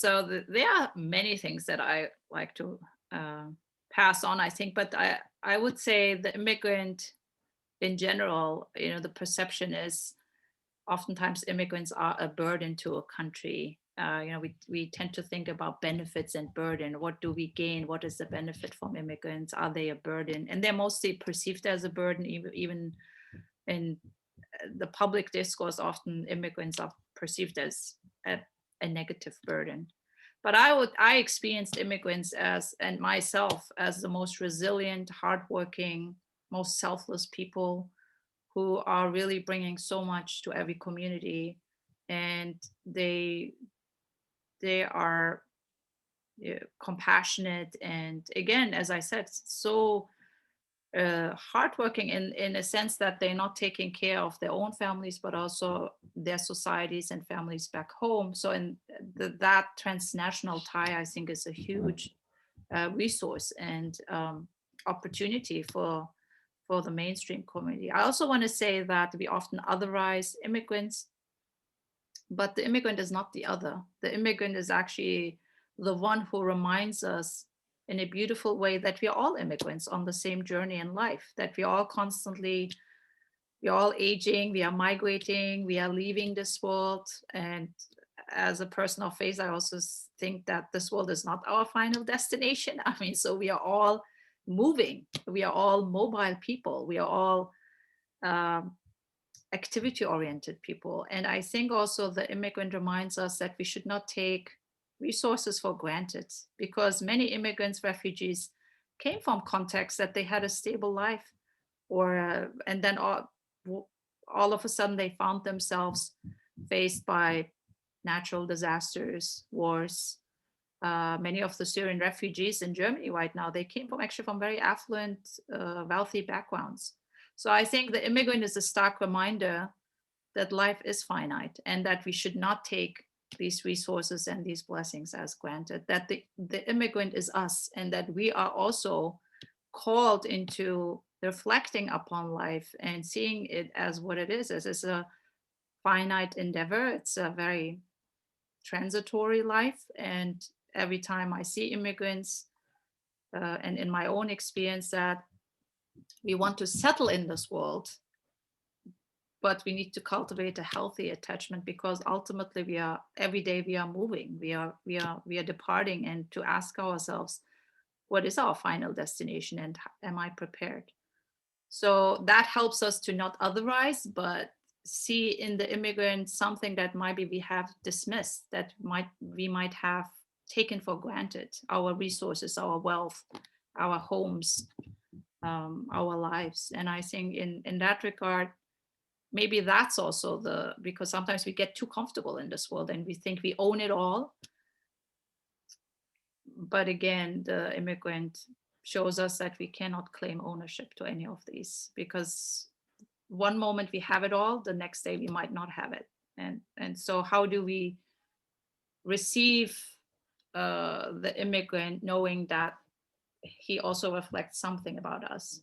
So there are many things that I like to uh, pass on, I think, but I would say the immigrant in general, the perception is oftentimes immigrants are a burden to a country. We tend to think about benefits and burden. What do we gain? What is the benefit from immigrants? Are they a burden? And they're mostly perceived as a burden, even in the public discourse. Often immigrants are perceived as a negative burden. But I experienced immigrants as, and myself as, the most resilient, hardworking, most selfless people who are really bringing so much to every community, and they are compassionate, and again, as I said, so hardworking in a sense that they're not taking care of their own families, but also their societies and families back home. So, in that transnational tie, I think, is a huge resource and opportunity for the mainstream community. I also want to say that we often otherize immigrants, but the immigrant is not the other. The immigrant is actually the one who reminds us in a beautiful way that we are all immigrants on the same journey in life, that we're all aging, we are migrating, we are leaving this world. And as a person of faith, I also think that this world is not our final destination. I mean, so we are all moving, we are all mobile people, we are all um, activity oriented people. And I think also the immigrant reminds us that we should not take resources for granted, because many immigrants, refugees came from contexts that they had a stable life, or and then all of a sudden they found themselves faced by natural disasters, wars. Many of the Syrian refugees in Germany right now, they came from actually from very affluent, wealthy backgrounds. So I think the immigrant is a stark reminder that life is finite, and that we should not take these resources and these blessings as granted, that the immigrant is us, and that we are also called into reflecting upon life and seeing it as what it is, as it's a finite endeavor. It's a very transitory life. And every time I see immigrants, and in my own experience, that we want to settle in this world, but we need to cultivate a healthy attachment, because ultimately we are, every day we are moving, we are departing, and to ask ourselves, what is our final destination, and am I prepared? So that helps us to not otherize, but see in the immigrant something that maybe we have dismissed, that we might have taken for granted: our resources, our wealth, our homes, our lives. And I think in that regard, maybe that's also because sometimes we get too comfortable in this world and we think we own it all. But again, the immigrant shows us that we cannot claim ownership to any of these, because one moment we have it all, the next day we might not have it. And so how do we receive the immigrant, knowing that he also reflects something about us?